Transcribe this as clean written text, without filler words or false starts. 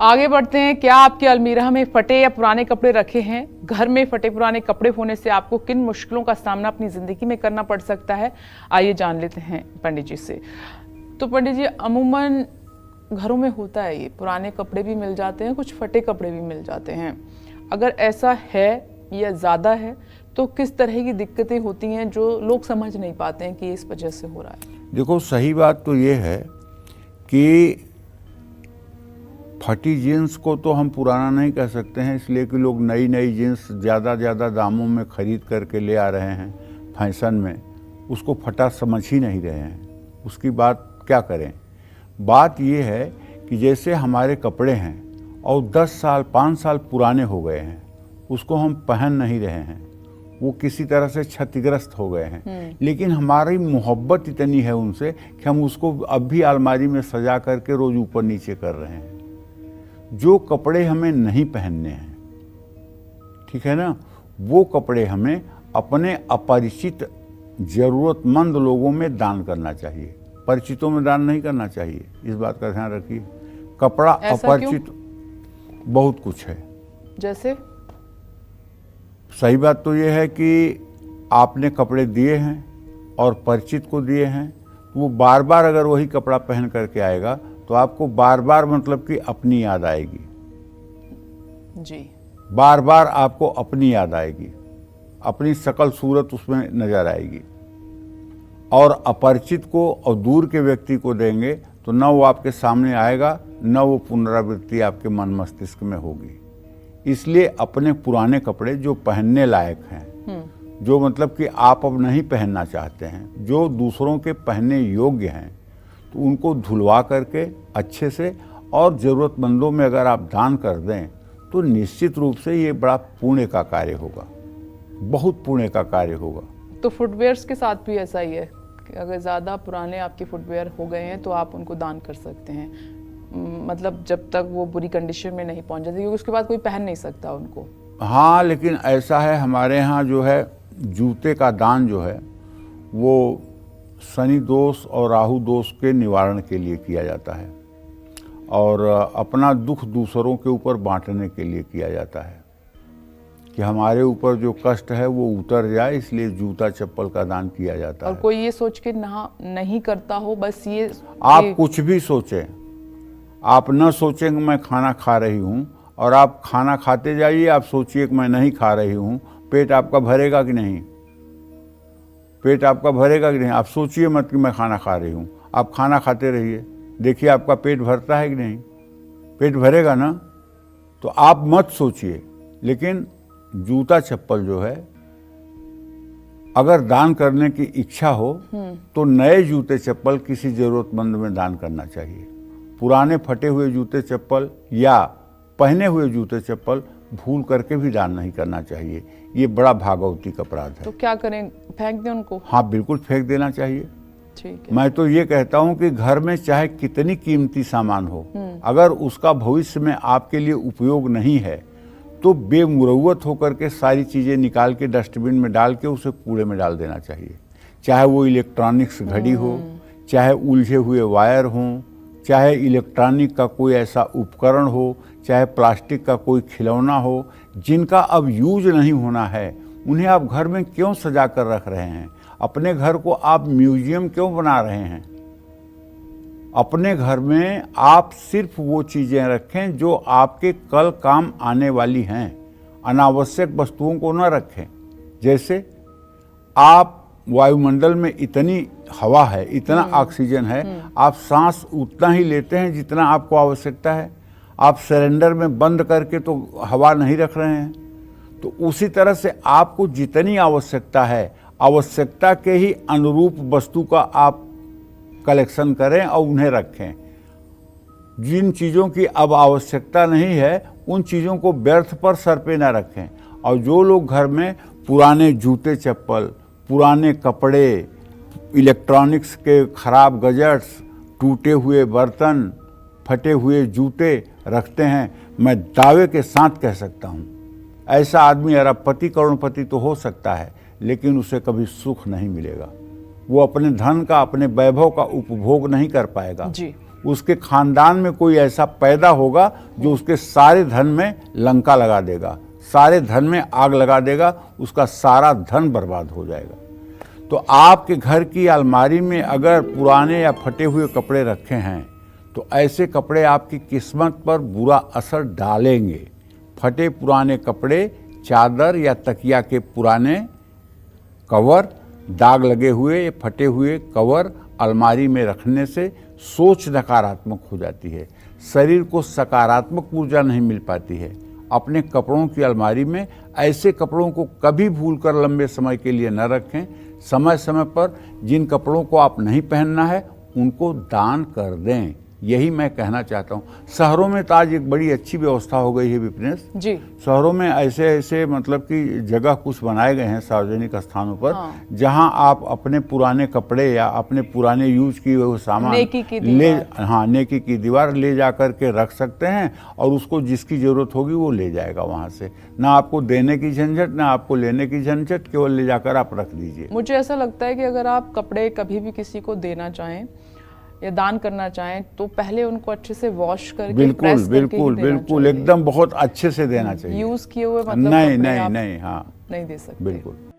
आगे बढ़ते हैं। क्या आपकी अलमीरा में फटे या पुराने कपड़े रखे हैं? घर में फटे पुराने कपड़े होने से आपको किन मुश्किलों का सामना अपनी जिंदगी में करना पड़ सकता है? आइए जान लेते हैं पंडित जी से। तो पंडित जी, अमूमन घरों में होता है ये, पुराने कपड़े भी मिल जाते हैं, कुछ फटे कपड़े भी मिल जाते हैं। अगर ऐसा है या ज़्यादा है तो किस तरह की दिक्कतें होती हैं जो लोग समझ नहीं पाते हैं कि इस वजह से हो रहा है? देखो, सही बात तो ये है कि फटी जीन्स को तो हम पुराना नहीं कह सकते हैं, इसलिए कि लोग नई नई जीन्स ज़्यादा दामों में ख़रीद करके ले आ रहे हैं फैशन में, उसको फटा समझ ही नहीं रहे हैं। उसकी बात क्या करें? बात ये है कि जैसे हमारे कपड़े हैं और 10 साल 5 साल पुराने हो गए हैं, उसको हम पहन नहीं रहे हैं, वो किसी तरह से क्षतिग्रस्त हो गए हैं, लेकिन हमारी मोहब्बत इतनी है उनसे कि हम उसको अब भी अलमारी में सजा करके रोज़ ऊपर नीचे कर रहे हैं। जो कपड़े हमें नहीं पहनने हैं, ठीक है ना, वो कपड़े हमें अपने अपरिचित ज़रूरतमंद लोगों में दान करना चाहिए, परिचितों में दान नहीं करना चाहिए। इस बात का ध्यान रखिए। कपड़ा अपरिचित बहुत कुछ है। जैसे सही बात तो ये है कि आपने कपड़े दिए हैं और परिचित को दिए हैं, वो बार बार अगर वही कपड़ा पहन करके आएगा तो आपको बार बार मतलब कि अपनी याद आएगी जी, बार बार आपको अपनी याद आएगी, अपनी शकल सूरत उसमें नजर आएगी। और अपरिचित को और दूर के व्यक्ति को देंगे तो न वो आपके सामने आएगा, न वो पुनरावृत्ति आपके मन मस्तिष्क में होगी। इसलिए अपने पुराने कपड़े जो पहनने लायक हैं, जो मतलब कि आप अब नहीं पहनना चाहते हैं, जो दूसरों के पहनने योग्य हैं, तो उनको धुलवा करके अच्छे से और ज़रूरतमंदों में अगर आप दान कर दें तो निश्चित रूप से ये बड़ा पुण्य का कार्य होगा, बहुत पुण्य का कार्य होगा। तो फुटवेयर्स के साथ भी ऐसा ही है कि अगर ज़्यादा पुराने आपके फुटवेयर हो गए हैं तो आप उनको दान कर सकते हैं, मतलब जब तक वो बुरी कंडीशन में नहीं पहुंच जाती, क्योंकि उसके बाद कोई पहन नहीं सकता उनको। हाँ, लेकिन ऐसा है हमारे यहाँ जो है जूते का दान जो है वो शनि दोष और राहु दोष के निवारण के लिए किया जाता है और अपना दुख दूसरों के ऊपर बांटने के लिए किया जाता है कि हमारे ऊपर जो कष्ट है वो उतर जाए, इसलिए जूता चप्पल का दान किया जाता है। और कोई ये सोच के नहीं करता हो, बस ये आप कुछ भी सोचें, आप न सोचें कि मैं खाना खा रही हूँ और आप खाना खाते जाइए, आप सोचिए कि मैं नहीं खा रही हूँ, पेट आपका भरेगा कि नहीं? पेट आपका भरेगा कि नहीं? आप सोचिए मत कि मैं खाना खा रही हूँ, आप खाना खाते रहिए, देखिए आपका पेट भरता है कि नहीं? पेट भरेगा ना? तो आप मत सोचिए। लेकिन जूता चप्पल जो है, अगर दान करने की इच्छा हो तो नए जूते चप्पल किसी ज़रूरतमंद में दान करना चाहिए। पुराने फटे हुए जूते चप्पल या पहने हुए जूते चप्पल भूल करके भी दान नहीं करना चाहिए। ये बड़ा भागवतिक अपराध है। तो क्या करें, फेंक दें उनको? हाँ, बिल्कुल फेंक देना चाहिए। ठीक है। मैं तो ये कहता हूँ कि घर में चाहे कितनी कीमती सामान हो, अगर उसका भविष्य में आपके लिए उपयोग नहीं है तो बेमुरौवत होकर के सारी चीज़ें निकाल के डस्टबिन में डाल के उसे कूड़े में डाल देना चाहिए। चाहे वो इलेक्ट्रॉनिक्स घड़ी हो, चाहे उलझे हुए वायर हों, चाहे इलेक्ट्रॉनिक का कोई ऐसा उपकरण हो, चाहे प्लास्टिक का कोई खिलौना हो, जिनका अब यूज नहीं होना है, उन्हें आप घर में क्यों सजा कर रख रहे हैं? अपने घर को आप म्यूजियम क्यों बना रहे हैं? अपने घर में आप सिर्फ वो चीज़ें रखें जो आपके कल काम आने वाली हैं, अनावश्यक वस्तुओं को न रखें। जैसे आप वायुमंडल में इतनी हवा है, इतना ऑक्सीजन है, आप सांस उतना ही लेते हैं जितना आपको आवश्यकता है। आप सिलेंडर में बंद करके तो हवा नहीं रख रहे हैं। तो उसी तरह से आपको जितनी आवश्यकता है, आवश्यकता के ही अनुरूप वस्तु का आप कलेक्शन करें और उन्हें रखें। जिन चीज़ों की अब आवश्यकता नहीं है, उन चीज़ों को व्यर्थ पर सर पे ना रखें। और जो लोग घर में पुराने जूते चप्पल, पुराने कपड़े, इलेक्ट्रॉनिक्स के खराब गैजेट्स, टूटे हुए बर्तन, फटे हुए जूते रखते हैं, मैं दावे के साथ कह सकता हूँ ऐसा आदमी अरबपति करोड़पति तो हो सकता है, लेकिन उसे कभी सुख नहीं मिलेगा। वो अपने धन का, अपने वैभव का उपभोग नहीं कर पाएगा। जी। उसके खानदान में कोई ऐसा पैदा होगा जो उसके सारे धन में लंका लगा देगा, सारे धन में आग लगा देगा, उसका सारा धन बर्बाद हो जाएगा। तो आपके घर की अलमारी में अगर पुराने या फटे हुए कपड़े रखे हैं तो ऐसे कपड़े आपकी किस्मत पर बुरा असर डालेंगे। फटे पुराने कपड़े, चादर या तकिया के पुराने कवर, दाग लगे हुए फटे हुए कवर अलमारी में रखने से सोच नकारात्मक हो जाती है, शरीर को सकारात्मक ऊर्जा नहीं मिल पाती है। अपने कपड़ों की अलमारी में ऐसे कपड़ों को कभी भूलकर लंबे समय के लिए न रखें। समय समय पर जिन कपड़ों को आप नहीं पहनना है उनको दान कर दें, यही मैं कहना चाहता हूँ। शहरों में तो आज एक बड़ी अच्छी व्यवस्था हो गई है विपिनेश जी। शहरों में ऐसे ऐसे मतलब कि जगह कुछ बनाए गए हैं सार्वजनिक स्थानों पर, हाँ। जहां आप अपने पुराने कपड़े या अपने पुराने यूज किए हुए सामान नेकी की ले, दीवार। हाँ, नेकी की दीवार ले जा करके रख सकते हैं और उसको जिसकी जरूरत होगी वो ले जाएगा वहां से। ना आपको देने की झंझट, ना आपको लेने की झंझट, केवल ले जाकर आप रख दीजिए। मुझे ऐसा लगता है कि अगर आप कपड़े कभी भी किसी को देना चाहें या दान करना चाहें तो पहले उनको अच्छे से वॉश करके, बिल्कुल प्रेस करके बिल्कुल ही देना बिल्कुल चाहिए। एकदम बहुत अच्छे से देना चाहिए। यूज किए हुए मतलब नहीं कपड़े नहीं आप नहीं, हाँ नहीं दे सकते। बिल्कुल।